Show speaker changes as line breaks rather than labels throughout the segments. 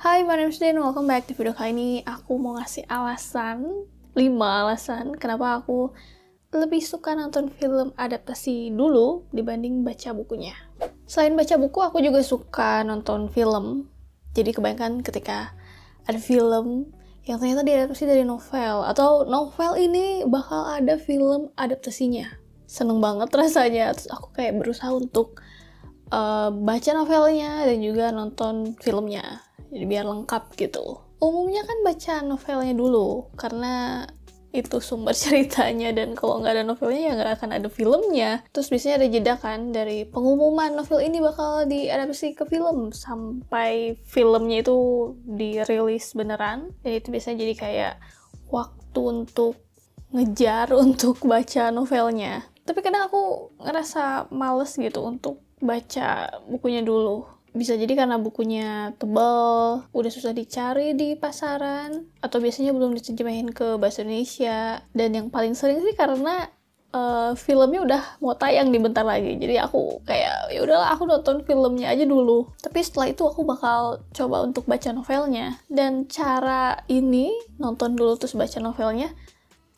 Hai, my name is Din. Welcome back. Di video kali ini aku mau ngasih 5 alasan kenapa aku lebih suka nonton film adaptasi dulu dibanding baca bukunya. Selain baca buku, aku juga suka nonton film. Jadi kebanyakan ketika ada film yang ternyata diadaptasi dari novel, atau novel ini bakal ada film adaptasinya. Seneng banget rasanya. Terus aku kayak berusaha untuk baca novelnya dan juga nonton filmnya. Jadi biar lengkap gitu. Umumnya kan baca novelnya dulu, karena itu sumber ceritanya, dan kalau nggak ada novelnya ya nggak akan ada filmnya. Terus biasanya ada jeda kan dari pengumuman novel ini bakal diadaptasi ke film sampai filmnya itu dirilis beneran. Dan itu biasanya jadi kayak waktu untuk ngejar untuk baca novelnya. Tapi kadang aku ngerasa males gitu untuk baca bukunya dulu. Bisa jadi karena bukunya tebal, udah susah dicari di pasaran, atau biasanya belum diterjemahin ke bahasa Indonesia. Dan yang paling sering sih karena filmnya udah mau tayang di bentar lagi. Jadi aku kayak ya udahlah, aku nonton filmnya aja dulu. Tapi setelah itu aku bakal coba untuk baca novelnya. Dan cara ini, nonton dulu terus baca novelnya,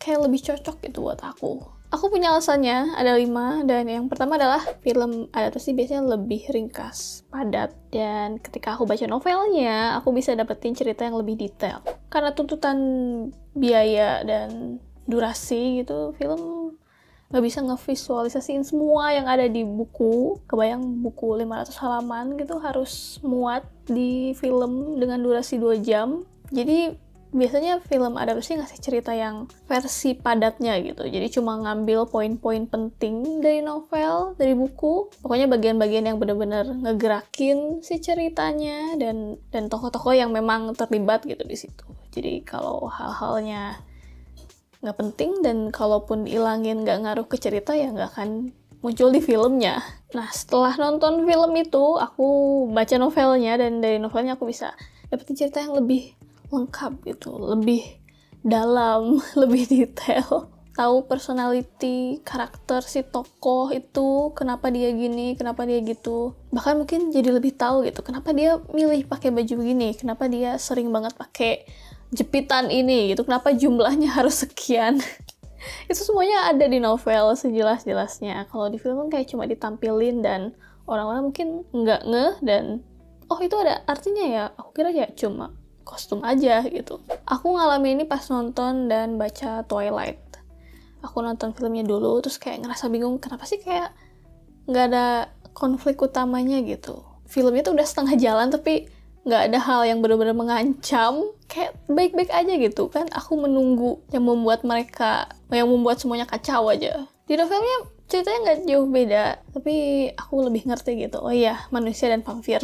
kayak lebih cocok gitu buat aku. Aku punya alasannya, ada 5, dan yang pertama adalah film adaptasi biasanya lebih ringkas, padat, dan ketika aku baca novelnya, aku bisa dapetin cerita yang lebih detail. Karena tuntutan biaya dan durasi gitu, film nggak bisa ngevisualisasiin semua yang ada di buku. Kebayang buku 500 halaman gitu harus muat di film dengan durasi 2 jam. Jadi biasanya film adaptasi ngasih cerita yang versi padatnya gitu. Jadi cuma ngambil poin-poin penting dari novel, dari buku. Pokoknya bagian-bagian yang benar-benar ngegerakin si ceritanya dan tokoh-tokoh yang memang terlibat gitu di situ. Jadi kalau hal-halnya nggak penting dan kalaupun diilangin nggak ngaruh ke cerita, ya nggak akan muncul di filmnya. Nah, setelah nonton film itu, aku baca novelnya, dan dari novelnya aku bisa dapetin cerita yang lebih lengkap gitu, lebih dalam, lebih detail. Tahu personality, karakter si tokoh itu, kenapa dia gini, kenapa dia gitu. Bahkan mungkin jadi lebih tahu gitu, kenapa dia milih pakai baju begini, kenapa dia sering banget pakai jepitan ini gitu, kenapa jumlahnya harus sekian. Itu semuanya ada di novel sejelas-jelasnya. Kalau di film kayak cuma ditampilin dan orang-orang mungkin nggak ngeh dan oh itu ada artinya ya, aku kira ya cuma kostum aja gitu. Aku ngalamin ini pas nonton dan baca Twilight. Aku nonton filmnya dulu, terus kayak ngerasa bingung, kenapa sih kayak nggak ada konflik utamanya gitu. Filmnya tuh udah setengah jalan, tapi nggak ada hal yang benar-benar mengancam. Kayak baik-baik aja gitu kan. Aku menunggu yang membuat semuanya kacau aja. Di novelnya ceritanya nggak jauh beda, tapi aku lebih ngerti gitu. Oh iya, manusia dan vampir.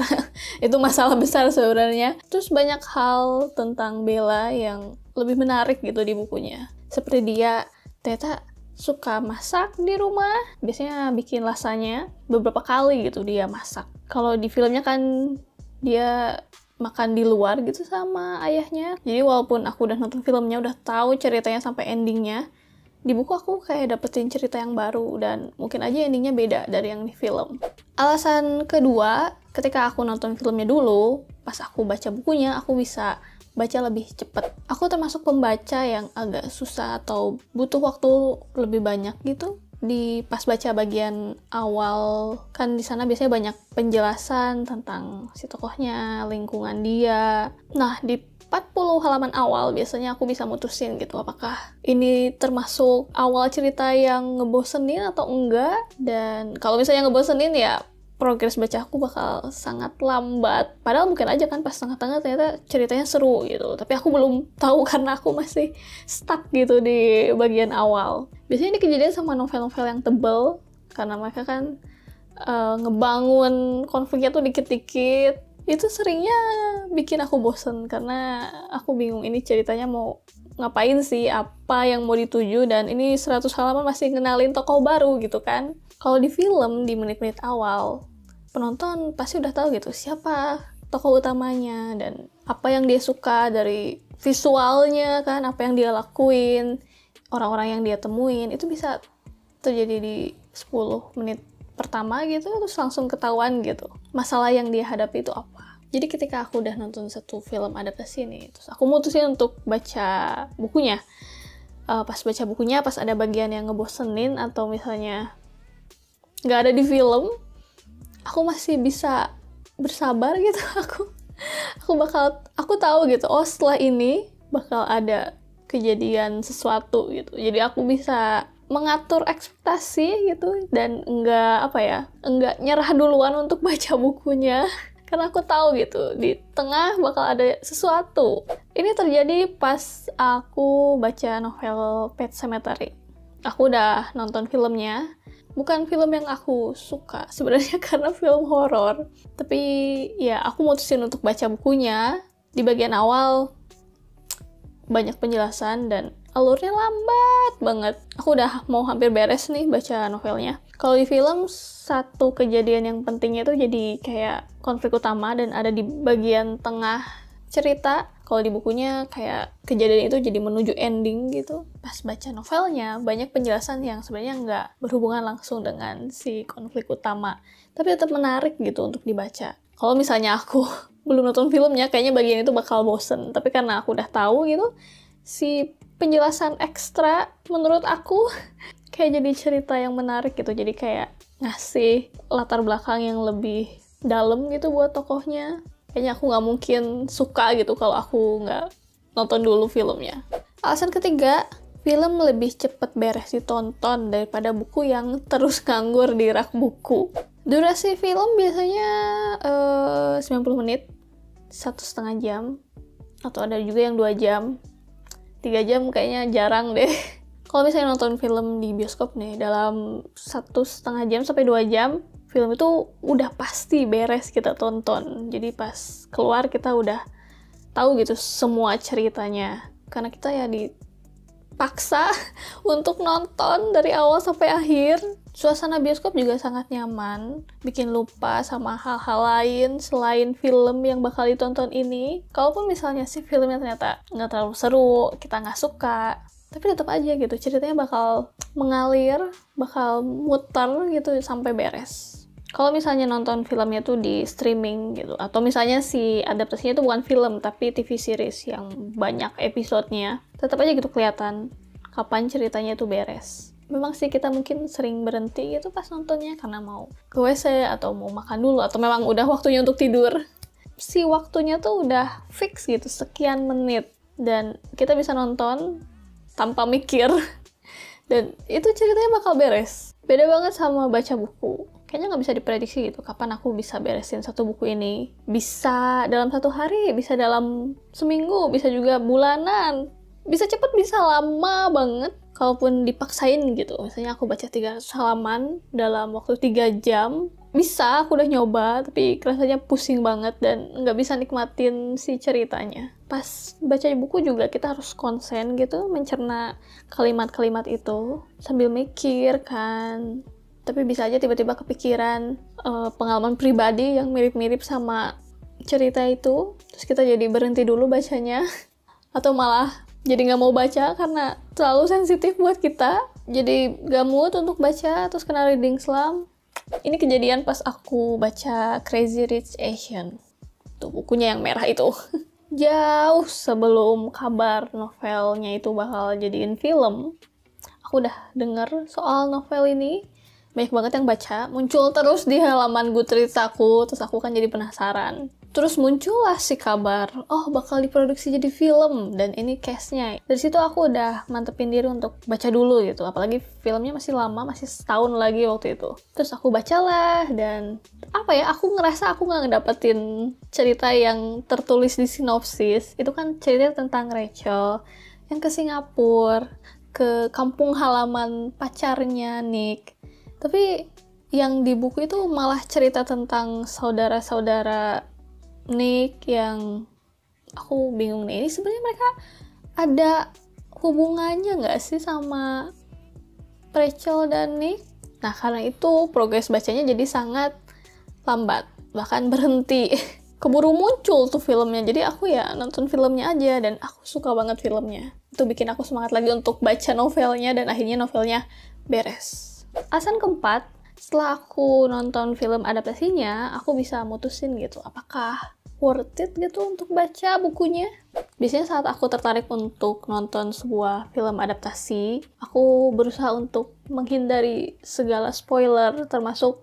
Itu masalah besar sebenarnya. Terus banyak hal tentang Bella yang lebih menarik gitu di bukunya. Seperti dia ternyata suka masak di rumah. Biasanya bikin lasanya beberapa kali gitu dia masak. Kalau di filmnya kan dia makan di luar gitu sama ayahnya. Jadi walaupun aku udah nonton filmnya, udah tahu ceritanya sampai endingnya, di buku aku kayak dapetin cerita yang baru dan mungkin aja endingnya beda dari yang di film. Alasan kedua, ketika aku nonton filmnya dulu, pas aku baca bukunya, aku bisa baca lebih cepet. Aku termasuk pembaca yang agak susah atau butuh waktu lebih banyak gitu. Di pas baca bagian awal, kan di sana biasanya banyak penjelasan tentang si tokohnya, lingkungan dia. Nah, di 40 halaman awal biasanya aku bisa mutusin gitu apakah ini termasuk awal cerita yang ngebosenin atau enggak. Dan kalau misalnya ngebosenin, ya progres baca aku bakal sangat lambat. Padahal mungkin aja kan pas tengah-tengah ternyata ceritanya seru gitu. Tapi aku belum tahu karena aku masih stuck gitu di bagian awal. Biasanya ini kejadian sama novel-novel yang tebel, karena mereka kan ngebangun konfliknya tuh dikit-dikit. Itu seringnya bikin aku bosen, karena aku bingung ini ceritanya mau ngapain sih, apa yang mau dituju, dan ini 100 halaman masih ngenalin tokoh baru gitu kan. Kalau di film, di menit-menit awal, penonton pasti udah tahu gitu siapa tokoh utamanya dan apa yang dia suka dari visualnya kan, apa yang dia lakuin, orang-orang yang dia temuin. Itu bisa terjadi di 10 menit pertama gitu, terus langsung ketahuan gitu masalah yang dia hadapi itu apa. Jadi ketika aku udah nonton satu film adaptasi nih, terus aku mutusin untuk baca bukunya. Pas baca bukunya, pas ada bagian yang ngebosenin atau misalnya nggak ada di film, aku masih bisa bersabar gitu. Aku tahu gitu, oh setelah ini bakal ada kejadian sesuatu gitu. Jadi aku bisa mengatur ekspektasi gitu dan enggak nyerah duluan untuk baca bukunya. Karena aku tahu gitu, di tengah bakal ada sesuatu. Ini terjadi pas aku baca novel Pet Sematary. Aku udah nonton filmnya. Bukan film yang aku suka sebenarnya karena film horor. Tapi ya aku mutusin untuk baca bukunya. Di bagian awal banyak penjelasan dan alurnya lambat banget. Aku udah mau hampir beres nih baca novelnya. Kalau di film, satu kejadian yang pentingnya itu jadi kayak konflik utama dan ada di bagian tengah cerita. Kalau di bukunya kayak kejadian itu jadi menuju ending gitu. Pas baca novelnya, banyak penjelasan yang sebenarnya nggak berhubungan langsung dengan si konflik utama. Tapi tetap menarik gitu untuk dibaca. Kalau misalnya aku belum nonton filmnya, kayaknya bagian itu bakal bosen. Tapi karena aku udah tahu gitu, si penjelasan ekstra menurut aku kayak jadi cerita yang menarik gitu. Jadi kayak ngasih latar belakang yang lebih dalam gitu buat tokohnya. Kayaknya aku nggak mungkin suka gitu kalau aku nggak nonton dulu filmnya. Alasan ketiga, film lebih cepet beres ditonton daripada buku yang terus nganggur di rak buku. Durasi film biasanya 90 menit, 1,5 jam, atau ada juga yang 2 jam. 3 jam kayaknya jarang deh. Kalau misalnya nonton film di bioskop nih, dalam 1,5 jam sampai 2 jam, film itu udah pasti beres kita tonton. Jadi pas keluar kita udah tahu gitu semua ceritanya. Karena kita ya dipaksa untuk nonton dari awal sampai akhir. Suasana bioskop juga sangat nyaman, bikin lupa sama hal-hal lain selain film yang bakal ditonton ini. Kalaupun misalnya si filmnya ternyata nggak terlalu seru, kita nggak suka, tapi tetap aja gitu, ceritanya bakal mengalir, bakal muter gitu sampai beres. Kalau misalnya nonton filmnya tuh di streaming gitu, atau misalnya si adaptasinya tuh bukan film, tapi TV series yang banyak episodenya, tetap aja gitu kelihatan kapan ceritanya tuh beres. Memang sih kita mungkin sering berhenti gitu pas nontonnya karena mau ke WC atau mau makan dulu, atau memang udah waktunya untuk tidur. Si waktunya tuh udah fix gitu, sekian menit, dan kita bisa nonton tanpa mikir. Dan itu ceritanya bakal beres. Beda banget sama baca buku. Kayaknya nggak bisa diprediksi gitu kapan aku bisa beresin satu buku ini. Bisa dalam 1 hari, bisa dalam seminggu, bisa juga bulanan. Bisa cepet, bisa lama banget. Kalaupun dipaksain gitu. Misalnya aku baca 300 halaman dalam waktu 3 jam. Bisa, aku udah nyoba, tapi rasanya pusing banget dan nggak bisa nikmatin si ceritanya. Pas baca buku juga kita harus konsen gitu, mencerna kalimat-kalimat itu. Sambil mikir kan. Tapi bisa aja tiba-tiba kepikiran pengalaman pribadi yang mirip-mirip sama cerita itu. Terus kita jadi berhenti dulu bacanya. Atau malah jadi nggak mau baca karena terlalu sensitif buat kita. Jadi nggak mood untuk baca, terus kena reading slump. Ini kejadian pas aku baca Crazy Rich Asian. Tuh bukunya yang merah itu. Jauh sebelum kabar novelnya itu bakal jadiin film, aku udah denger soal novel ini. Banyak banget yang baca, muncul terus di halaman Goodreads aku, terus aku kan jadi penasaran. Terus muncullah si kabar, oh bakal diproduksi jadi film, dan ini case-nya. Dari situ aku udah mantepin diri untuk baca dulu gitu, apalagi filmnya masih lama, masih setahun lagi waktu itu. Terus aku bacalah, dan aku ngerasa aku nggak ngedapetin cerita yang tertulis di sinopsis. Itu kan cerita tentang Rachel yang ke Singapura, ke kampung halaman pacarnya Nick. Tapi yang di buku itu malah cerita tentang saudara-saudara Nick yang aku bingung nih. Ini sebenarnya mereka ada hubungannya nggak sih sama Rachel dan Nick? Nah, karena itu progres bacanya jadi sangat lambat. Bahkan berhenti. Keburu muncul tuh filmnya. Jadi aku ya nonton filmnya aja dan aku suka banget filmnya. Itu bikin aku semangat lagi untuk baca novelnya dan akhirnya novelnya beres. Alasan keempat, setelah aku nonton film adaptasinya, aku bisa mutusin gitu, apakah worth it gitu untuk baca bukunya. Biasanya saat aku tertarik untuk nonton sebuah film adaptasi, aku berusaha untuk menghindari segala spoiler termasuk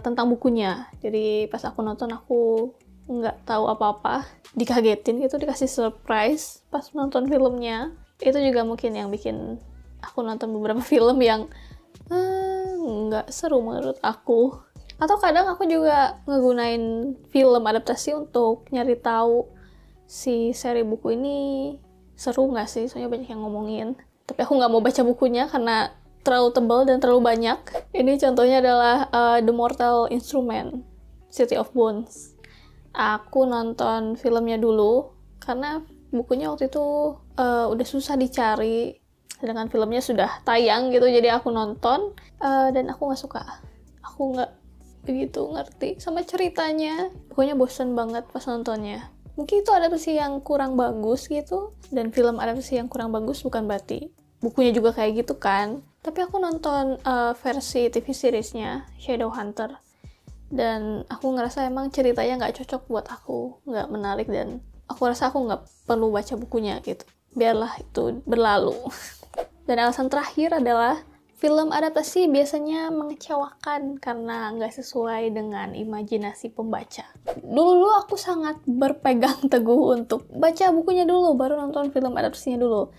tentang bukunya. Jadi pas aku nonton aku nggak tahu apa-apa, dikagetin gitu, dikasih surprise pas nonton filmnya. Itu juga mungkin yang bikin aku nonton beberapa film yang nggak seru menurut aku. Atau kadang aku juga ngegunain film adaptasi untuk nyari tahu si seri buku ini seru nggak sih, soalnya banyak yang ngomongin. Tapi aku nggak mau baca bukunya karena terlalu tebal dan terlalu banyak. Ini contohnya adalah The Mortal Instrument, City of Bones. Aku nonton filmnya dulu karena bukunya waktu itu udah susah dicari, sedangkan filmnya sudah tayang gitu, jadi aku nonton dan aku nggak suka. Aku nggak begitu ngerti sama ceritanya, pokoknya bosen banget pas nontonnya. Mungkin itu adaptasi yang kurang bagus gitu, dan film adaptasi yang kurang bagus bukan berarti bukunya juga kayak gitu kan. Tapi aku nonton versi TV seriesnya Shadowhunter, dan aku ngerasa emang ceritanya nggak cocok buat aku, nggak menarik, dan aku rasa aku nggak perlu baca bukunya gitu. Biarlah itu berlalu. Dan alasan terakhir adalah film adaptasi biasanya mengecewakan karena nggak sesuai dengan imajinasi pembaca. Dulu aku sangat berpegang teguh untuk baca bukunya dulu, baru nonton film adaptasinya dulu.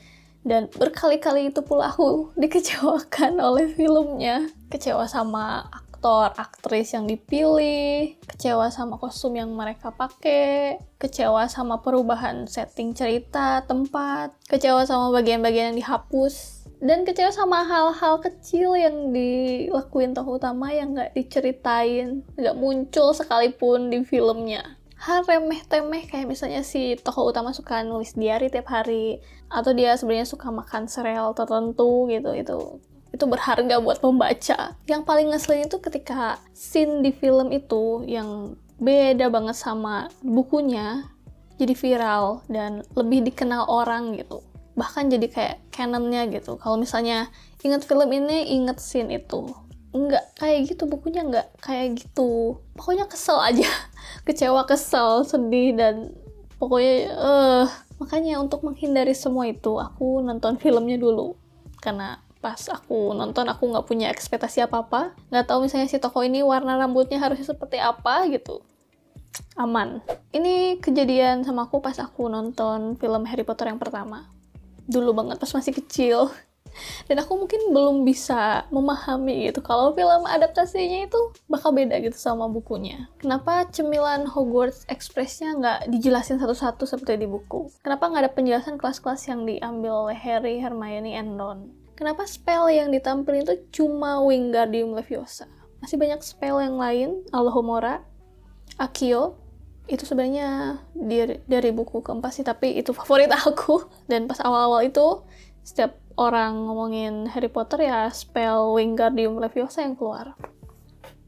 Dan berkali-kali itu pula aku dikecewakan oleh filmnya. Kecewa sama aktor, aktris yang dipilih, kecewa sama kostum yang mereka pakai, kecewa sama perubahan setting cerita, tempat, kecewa sama bagian-bagian yang dihapus, dan kecewa sama hal-hal kecil yang dilakuin tokoh utama yang nggak diceritain, nggak muncul sekalipun di filmnya. Hal remeh-temeh kayak misalnya si tokoh utama suka nulis diary tiap hari, atau dia sebenarnya suka makan sereal tertentu gitu, itu berharga buat pembaca. Yang paling ngeselin itu ketika scene di film itu yang beda banget sama bukunya jadi viral dan lebih dikenal orang gitu. Bahkan jadi kayak canonnya gitu. Kalau misalnya inget film ini, inget scene itu. Enggak kayak gitu, bukunya enggak kayak gitu. Pokoknya kesel aja. Kecewa, kesel, sedih, dan pokoknya makanya untuk menghindari semua itu, aku nonton filmnya dulu. Karena pas aku nonton, aku nggak punya ekspektasi apa-apa. Nggak tahu misalnya si tokoh ini warna rambutnya harusnya seperti apa gitu. Aman. Ini kejadian sama aku pas aku nonton film Harry Potter yang pertama. Dulu banget pas masih kecil, dan aku mungkin belum bisa memahami gitu kalau film adaptasinya itu bakal beda gitu sama bukunya. Kenapa cemilan Hogwarts Express-nya nggak dijelasin satu-satu seperti di buku? Kenapa nggak ada penjelasan kelas-kelas yang diambil oleh Harry, Hermione, and Ron? Kenapa spell yang ditampilin itu cuma Wingardium Leviosa? Masih banyak spell yang lain, Alohomora, Accio, itu sebenarnya dari buku keempat sih, tapi itu favorit aku. Dan pas awal-awal itu, setiap orang ngomongin Harry Potter ya spell Wingardium Leviosa yang keluar.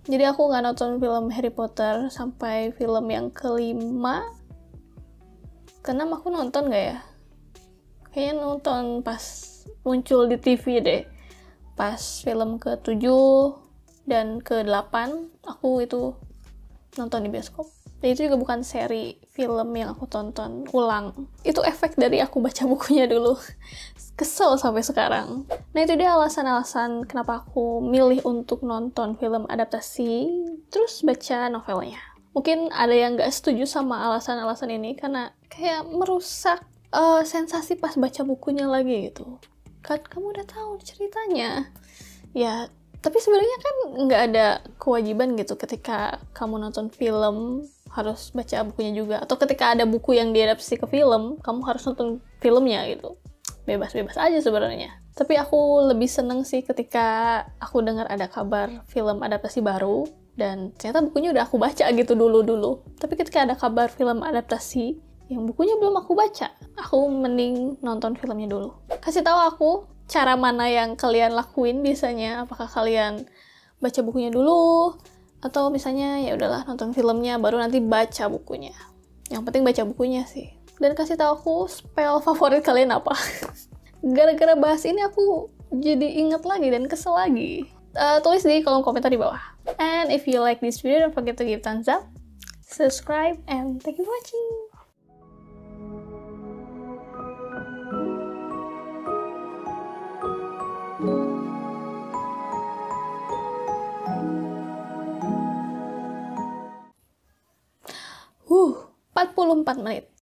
Jadi aku nggak nonton film Harry Potter sampai film yang kelima. Keenam aku nonton nggak ya? Kayaknya nonton pas muncul di TV deh. Pas film ke-7 dan ke-8 aku itu nonton di bioskop. Dan itu juga bukan seri film yang aku tonton ulang. Itu efek dari aku baca bukunya dulu. Kesel sampai sekarang. Nah itu dia alasan-alasan kenapa aku milih untuk nonton film adaptasi, terus baca novelnya. Mungkin ada yang gak setuju sama alasan-alasan ini, karena kayak merusak sensasi pas baca bukunya lagi gitu. Kan kamu udah tahu ceritanya. Ya, tapi sebenarnya kan nggak ada kewajiban gitu ketika kamu nonton film harus baca bukunya juga, atau ketika ada buku yang diadaptasi ke film kamu harus nonton filmnya gitu. Bebas-bebas aja sebenarnya. Tapi aku lebih seneng sih ketika aku dengar ada kabar film adaptasi baru dan ternyata bukunya udah aku baca gitu dulu. Tapi ketika ada kabar film adaptasi yang bukunya belum aku baca, aku mending nonton filmnya dulu. Kasih tahu aku cara mana yang kalian lakuin biasanya. Apakah kalian baca bukunya dulu, atau misalnya ya udahlah nonton filmnya baru nanti baca bukunya. Yang penting baca bukunya sih. Dan kasih tahu aku spell favorit kalian apa. Gara-gara bahas ini aku jadi inget lagi dan kesel lagi. Tulis di kolom komentar di bawah. And if you like this video, don't forget to give thumbs up. subscribe, and thank you for watching. Uh, 44 menit.